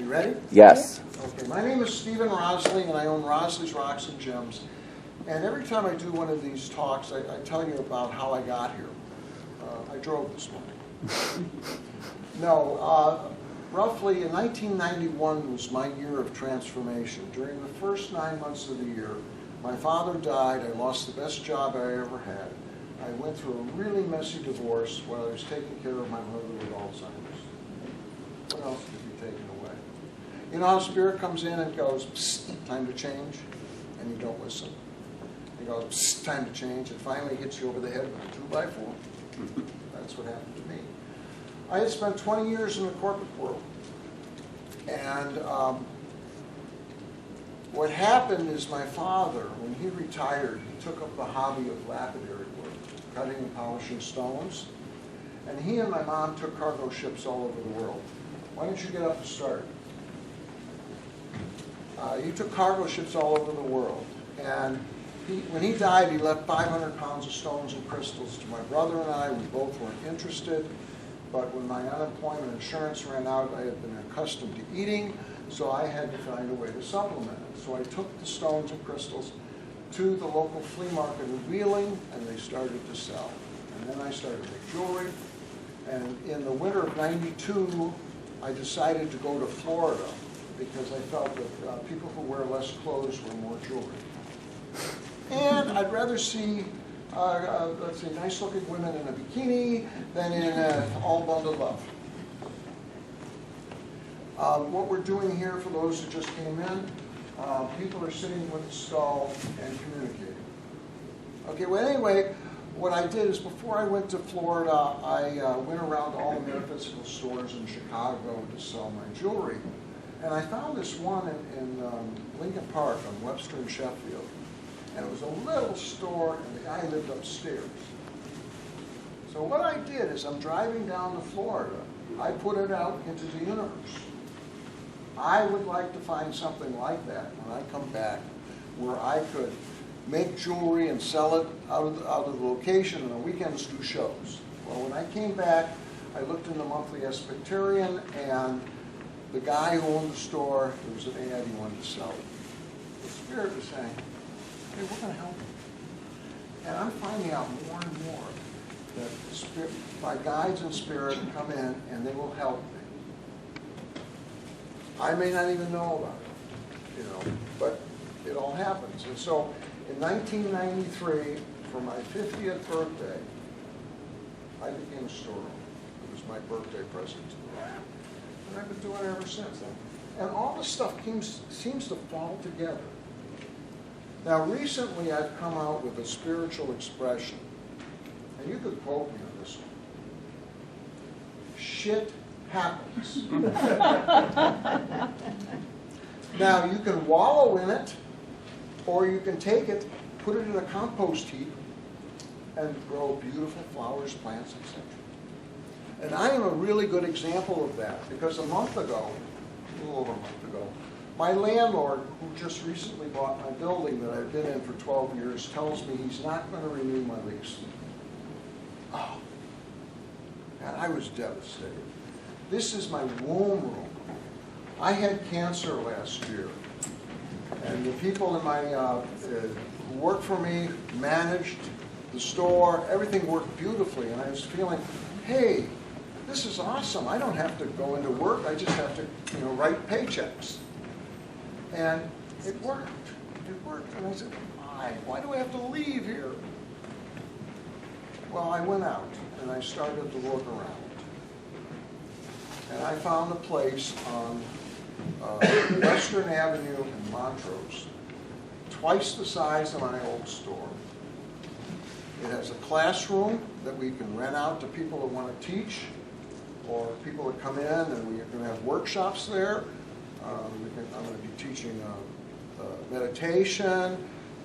You ready? Yes. Okay, my name is Stephen Rosley, and I own Rosley's Rocks and Gems. And every time I do one of these talks, I tell you about how I got here. I drove this morning. No, roughly in 1991 was my year of transformation. During the first 9 months of the year, my father died. I lost the best job I ever had. I went through a really messy divorce while I was taking care of my mother with Alzheimer's. What else could be taken away? You know how Spirit comes in and goes, psst, time to change, and you don't listen. He goes, psst, time to change, and finally hits you over the head with a 2x4. That's what happened to me. I had spent 20 years in the corporate world, and what happened is my father, when he retired, he took up the hobby of lapidary work, cutting and polishing stones, and he and my mom took cargo ships all over the world. Why don't you get up and start? He took cargo ships all over the world, and when he died, he left 500 pounds of stones and crystals to my brother and I. We both weren't interested, but when my unemployment insurance ran out, I had been accustomed to eating, so I had to find a way to supplement it. So I took the stones and crystals to the local flea market in Wheeling, and they started to sell. And then I started to make jewelry, and in the winter of '92, I decided to go to Florida because I felt that people who wear less clothes wear more jewelry. And I'd rather see, let's say, nice-looking women in a bikini than in all bundled up. What we're doing here, for those who just came in, people are sitting with the skull and communicating. Okay, well, anyway, what I did is before I went to Florida, I went around to all the metaphysical stores in Chicago to sell my jewelry. And I found this one in Lincoln Park on Webster and Sheffield. And it was a little store, and the guy lived upstairs. So what I did is I'm driving down to Florida. I put it out into the universe. I would like to find something like that when I come back, where I could make jewelry and sell it out of the location, and on weekends do shows. Well, when I came back, I looked in the Monthly Espiritarian, and the guy who owned the store, there was an ad he wanted to sell it. The Spirit was saying, hey, we're going to help you. And I'm finding out more and more that spirit, my guides in Spirit come in and they will help me. I may not even know about it, but it all happens. And so in 1993, for my 50th birthday, I became a store owner. It was my birthday present to the world. And I've been doing it ever since then. And all this stuff seems to fall together. Now, recently I've come out with a spiritual expression, and you could quote me on this one. Shit happens. Now, you can wallow in it, or you can take it, put it in a compost heap, and grow beautiful flowers, plants, etc. And I am a really good example of that, because a month ago, a little over a month ago, my landlord, who just recently bought my building that I've been in for 12 years, tells me he's not going to renew my lease. Oh, and I was devastated. This is my womb room. I had cancer last year, and the people in my who worked for me managed the store. Everything worked beautifully, and I was feeling, hey, this is awesome. I don't have to go into work. I just have to, write paychecks. And it worked. It worked. And I said, why do I have to leave here? Well, I went out and I started to look around. And I found a place on Western Avenue in Montrose, twice the size of my old store. It has a classroom that we can rent out to people that want to teach, or people that come in, and we can have workshops there. I'm going to be teaching meditation,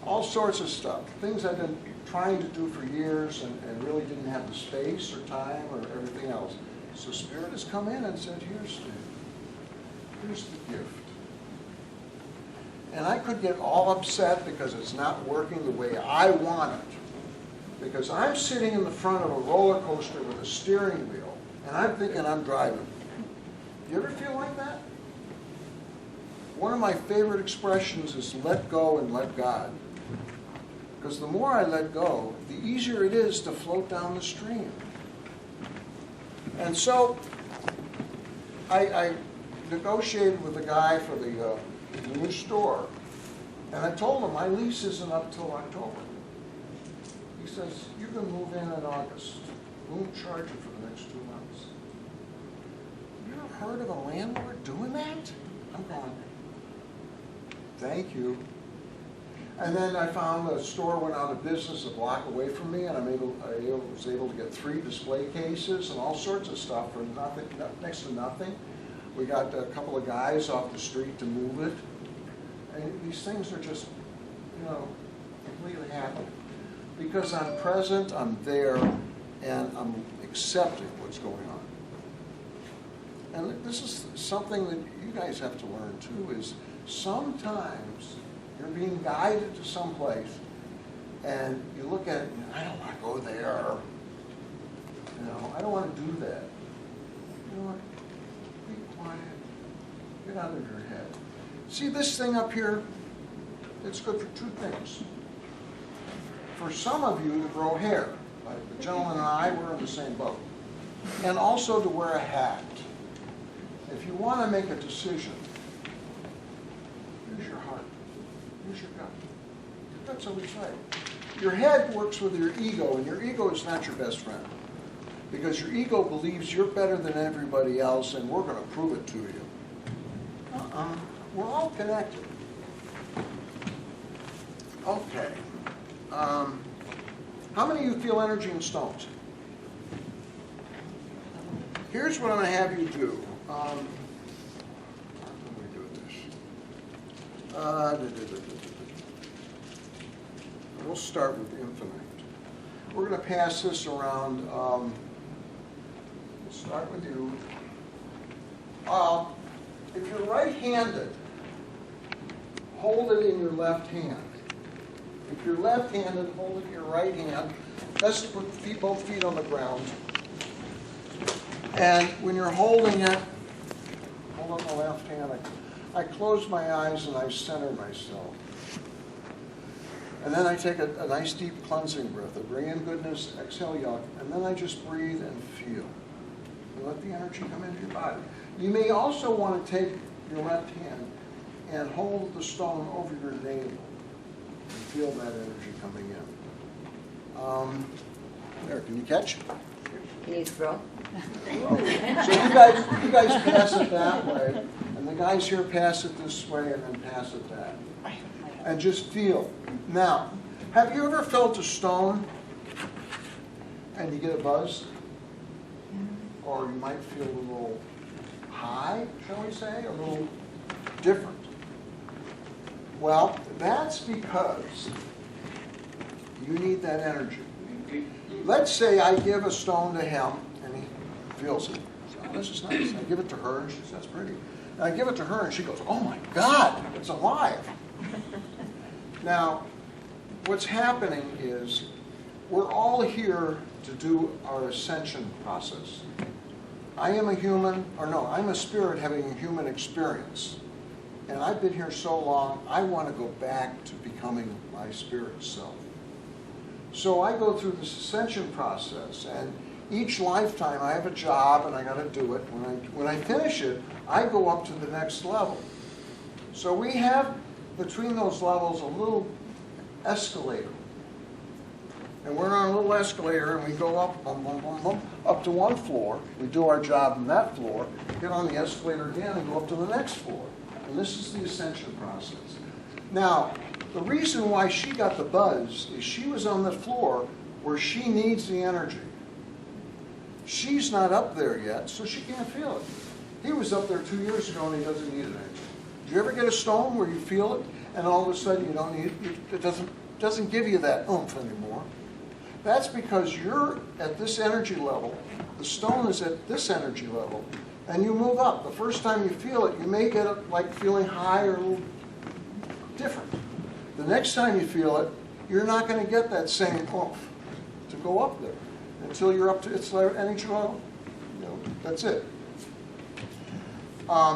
all sorts of stuff, things I've been trying to do for years and really didn't have the space or time or everything else. So Spirit has come in and said, here's the gift. And I could get all upset because it's not working the way I want it. Because I'm sitting in the front of a roller coaster with a steering wheel, and I'm thinking I'm driving. You ever feel like that? one of my favorite expressions is let go and let God. Because the more I let go, the easier it is to float down the stream. And so I negotiated with the guy for the new store, and I told him my lease isn't up till October. He says, you can move in August. We won't charge you for the next 2 months. You ever heard of a landlord doing that? I'm going, thank you. And then I found the store went out of business a block away from me, and I was able to get 3 display cases and all sorts of stuff for nothing, next to nothing. We got a couple of guys off the street to move it. And these things are just, completely happening. Because I'm present, I'm there, and I'm accepting what's going on. And this is something that you guys have to learn too, is sometimes you're being guided to someplace, and you look at it and I don't want to go there. I don't want to do that. You know what? Be quiet. Get out of your head. See this thing up here? It's good for 2 things. For some of you to grow hair, like the gentleman and I, we're in the same boat. And also to wear a hat. If you want to make a decision, use your heart. Use your gut. That's what we say. Your head works with your ego, and your ego is not your best friend. Because your ego believes you're better than everybody else, and we're going to prove it to you. We're all connected. Okay. How many of you feel energy in stones? Here's what I'm going to have you do. How do we do this? We'll start with infinite. We're going to pass this around. We'll start with you. If you're right-handed, hold it in your left hand. If you're left-handed, hold it in your right hand. Best to put both feet on the ground. And when you're holding it, hold on the left hand. I close my eyes and I center myself. And then I take a nice deep cleansing breath. I bring in goodness, exhale yuck, and then I just breathe and feel. And let the energy come into your body. You may also want to take your left hand and hold the stone over your navel. And feel that energy coming in. There, can you catch? Can you throw? So you guys pass it that way, and the guys here pass it this way, and then pass it that. And just feel. Now, have you ever felt a stone and you get a buzz? Or you might feel a little high, shall we say, a little different. Well, that's because you need that energy. Let's say I give a stone to him, and he feels it. So, this is nice. I give it to her, and she says, that's pretty. And I give it to her, and she goes, oh my God, it's alive. Now, what's happening is we're all here to do our ascension process. I am a human, I'm a spirit having a human experience. And I've been here so long, I want to go back to becoming my spirit self. So I go through this ascension process, and each lifetime I have a job and I got to do it. When I finish it, I go up to the next level. So we have between those levels a little escalator. And we're on a little escalator, and we go up, bum, bum, bum, bum, up to one floor. We do our job on that floor, get on the escalator again, and go up to the next floor. And this is the ascension process. Now, the reason why she got the buzz is she was on the floor where she needs the energy. She's not up there yet, so she can't feel it. He was up there 2 years ago, and he doesn't need it anymore. Did you ever get a stone where you feel it, and all of a sudden you don't need it? It doesn't give you that oomph anymore. That's because you're at this energy level. The stone is at this energy level, and you move up. The first time you feel it, you may get it like feeling high or a little different. The next time you feel it, you're not going to get that same oomph to go up there until you're up to its energy level. That's it.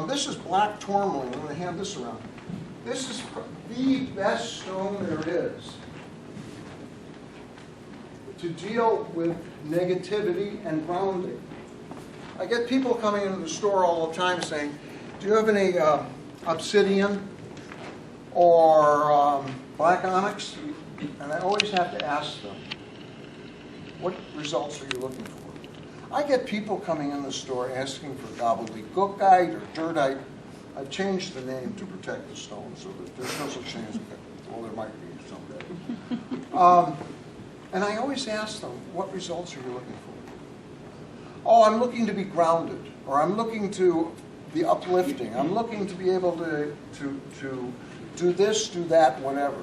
This is black tourmaline. I'm going to hand this around. This is the best stone there is to deal with negativity and grounding. I get people coming into the store all the time saying, do you have any obsidian or black onyx? And I always have to ask them, what results are you looking for? I get people coming in the store asking for gobbledygookite or dirtite. I've changed the name to protect the stone so that there's no such thing as, well, there might be someday. And I always ask them, what results are you looking for? Oh, I'm looking to be grounded, or I'm looking to be uplifting. I'm looking to be able to do this, do that, whatever.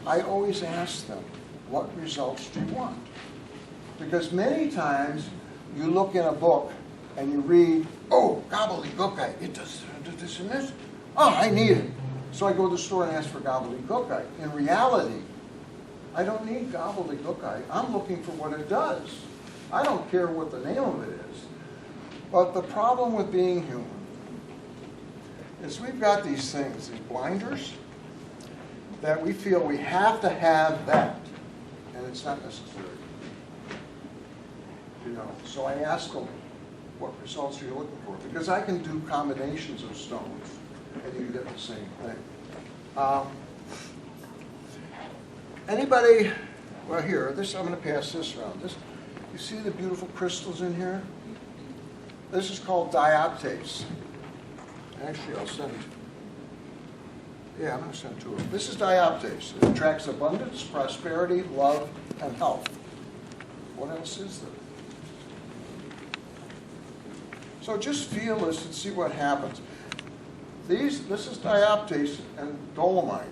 I always ask them, what results do you want? Because many times you look in a book and you read, oh, gobbledygookite, it does this and this. Oh, I need it. So I go to the store and ask for gobbledygookite. In reality, I don't need gobbledygookite. I'm looking for what it does. I don't care what the name of it is. But the problem with being human is we've got these things, these blinders, that we feel we have to have that, and it's not necessary. You know, so I ask them, what results are you looking for? Because I can do combinations of stones, and you get the same thing. Anybody, well here, this I'm going to pass this around. This, you see the beautiful crystals in here? This is called dioptase. Actually, I'll send, yeah, I'm going to send two of them. This is dioptase. It attracts abundance, prosperity, love, and health. What else is there? So just feel this and see what happens. This is dioptase and dolomite.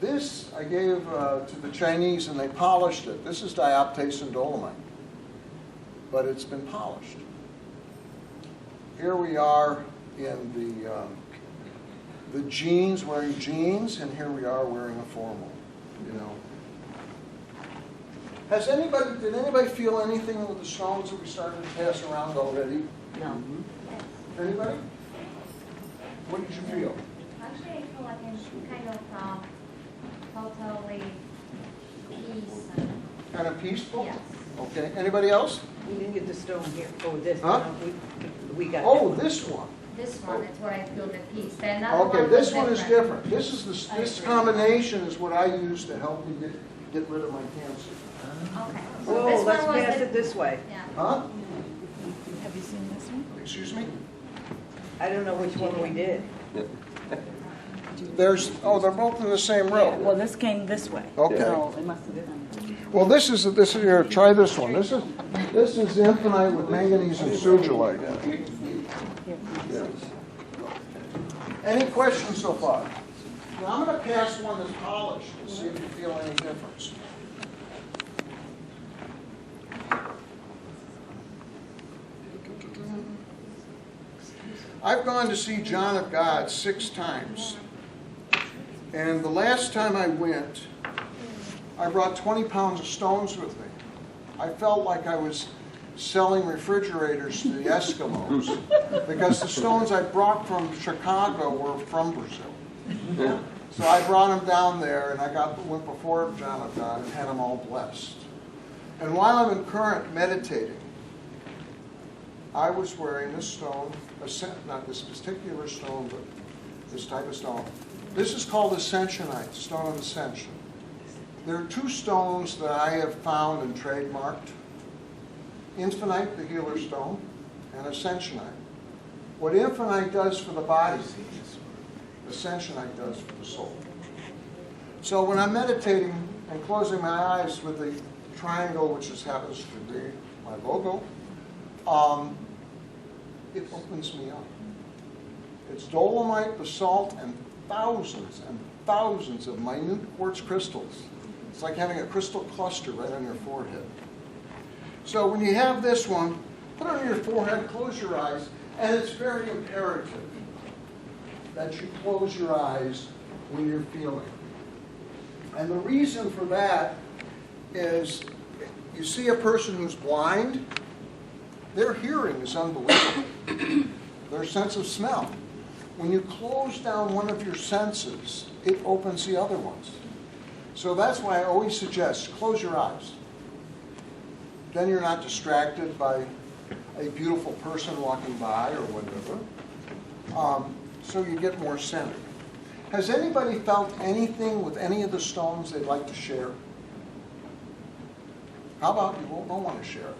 This I gave to the Chinese and they polished it. This is dioptase and dolomite, but it's been polished. Here we are in the jeans, wearing jeans, and here we are wearing a formal, you know. Did anybody feel anything with the stones that we started to pass around already? No. Anybody? What did you feel? Actually, I feel like I'm kind of totally peace. Kind of peaceful? Yes. Okay. Anybody else? We didn't get the stone here. Oh, this. Huh? We got Oh, this one. This one is where I feel the peace. The another Okay, one this was one is different. This combination is what I use to help me get rid of my cancer. Okay. So Oh, this let's one was pass the, it this way. Yeah. Huh? Have you seen this one? Excuse me? I don't know which one we did. They're both in the same Well, row. this came this way. Okay. So it must have been. Well, this is here. Try this one. This is infinite with manganese and sugilite. Yeah. Any questions so far? Now I'm going to pass one that's polished and see if you feel any difference. I've gone to see John of God 6 times. And the last time I went, I brought 20 pounds of stones with me. I felt like I was selling refrigerators to the Eskimos because the stones I brought from Chicago were from Brazil. So I brought them down there and I went before John of God and had them all blessed. And while I'm in current meditating, I was wearing this stone, not this particular stone, but this type of stone. This is called ascensionite, stone of ascension. There are 2 stones that I have found and trademarked. Infinite, the healer stone, and ascensionite. What infinite does for the body, ascensionite does for the soul. So when I'm meditating and closing my eyes with the triangle, which just happens to be my logo, it opens me up. It's dolomite, basalt, and thousands of minute quartz crystals. It's like having a crystal cluster right on your forehead. So when you have this one, put it on your forehead, close your eyes, and it's very imperative that you close your eyes when you're feeling. And the reason for that is, you see a person who's blind, their hearing is unbelievable. their sense of smell. When you close down one of your senses, it opens the other ones. So that's why I always suggest close your eyes. Then you're not distracted by a beautiful person walking by or whatever. So you get more centered. Has anybody felt anything with any of the stones they'd like to share? How about you don't want to share?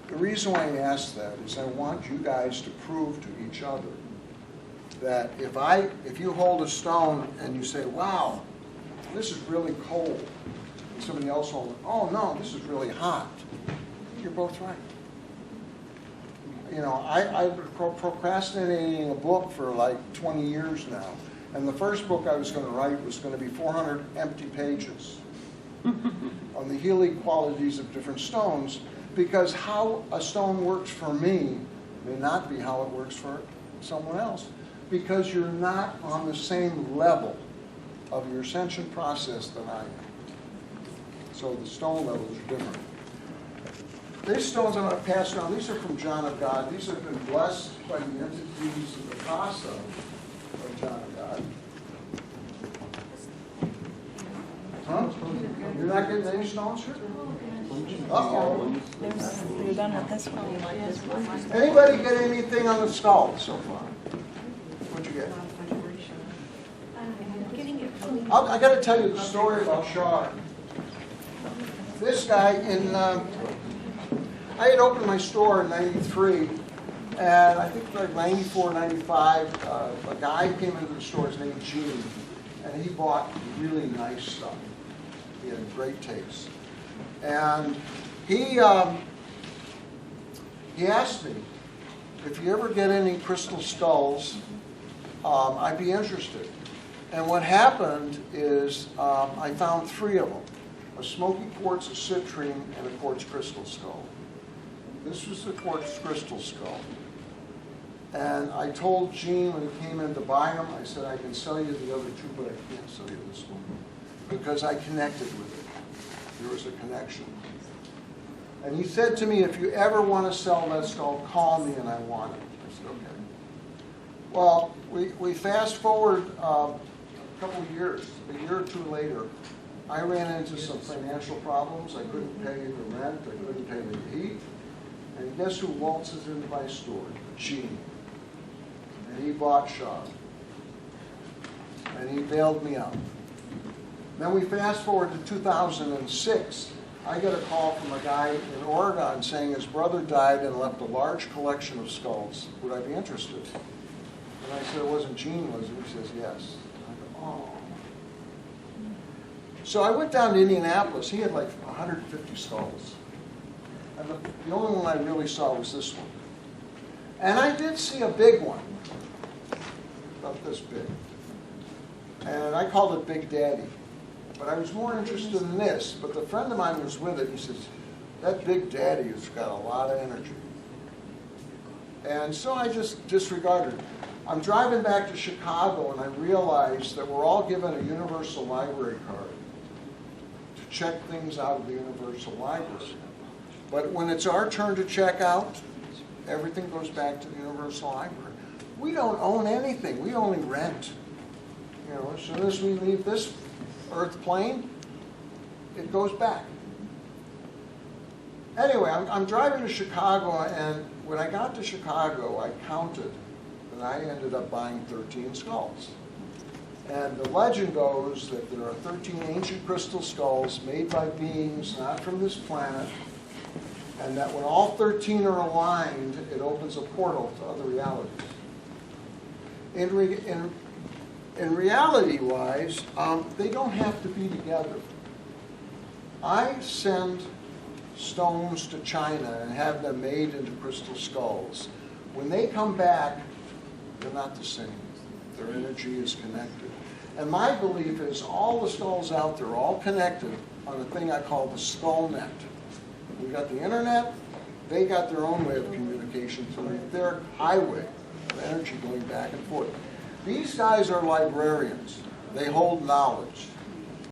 The reason why I ask that is I want you guys to prove to each other that if you hold a stone and you say, wow, this is really cold, and somebody else holds it, oh no, this is really hot, you're both right. You know, I've been procrastinating a book for like 20 years now, and the first book I was going to write was going to be 400 empty pages on the healing qualities of different stones, because how a stone works for me may not be how it works for someone else, because you're not on the same level of your ascension process than I am. So the stone levels are different. These stones I'm going to pass around, these are from John of God. These have been blessed by the entities of the casa of John of God. Huh? You're not getting any stones here? Uh-oh. You're done with this one. Anybody get anything on the skull so far? What'd you get? I got to tell you the story about Shaw. This guy I had opened my store in '93, and I think like '94, '95, a guy came into the store, his name was Gene, and he bought really nice stuff. He had great taste. And he asked me, if you ever get any crystal skulls, I'd be interested. And what happened is I found 3 of them, a smoky quartz, a citrine, and a quartz crystal skull. This was the quartz crystal skull. And I told Gene when he came in to buy them, I said, I can sell you the other 2, but I can't sell you this one. Because I connected with it. There was a connection. And he said to me, if you ever want to sell that skull, call me and I want it. I said, okay. Well, we fast forward a couple of years, a year or 2 later, I ran into some financial problems. I couldn't pay the rent, I couldn't pay the heat. And guess who waltzes into my store? Gene. And he bought Shaw. And he bailed me out. Then we fast forward to 2006. I get a call from a guy in Oregon saying his brother died and left a large collection of skulls. Would I be interested? And I said, it wasn't Gene, was it? He says, yes. I go, oh. So I went down to Indianapolis. He had like 150 skulls. And the only one I really saw was this one. And I did see a big one, about this big. And I called it Big Daddy. But I was more interested in this. But the friend of mine was with it. He says, that Big Daddy has got a lot of energy. And so I just disregarded it. I'm driving back to Chicago and I realized that we're all given a Universal Library card to check things out of the Universal Library. But when it's our turn to check out, everything goes back to the Universal Library. We don't own anything. We only rent. You know, as soon as we leave this earth plane, it goes back. Anyway, I'm driving to Chicago, and when I got to Chicago, I counted, and I ended up buying 13 skulls. And the legend goes that there are 13 ancient crystal skulls made by beings not from this planet, and that when all 13 are aligned, it opens a portal to other realities. In reality-wise, they don't have to be together. I send stones to China and have them made into crystal skulls. When they come back, they're not the same. Their energy is connected. And my belief is all the skulls out there are all connected on a thing I call the skull net. We got the internet, they got their own way of communication through their highway of energy going back and forth. These guys are librarians. They hold knowledge.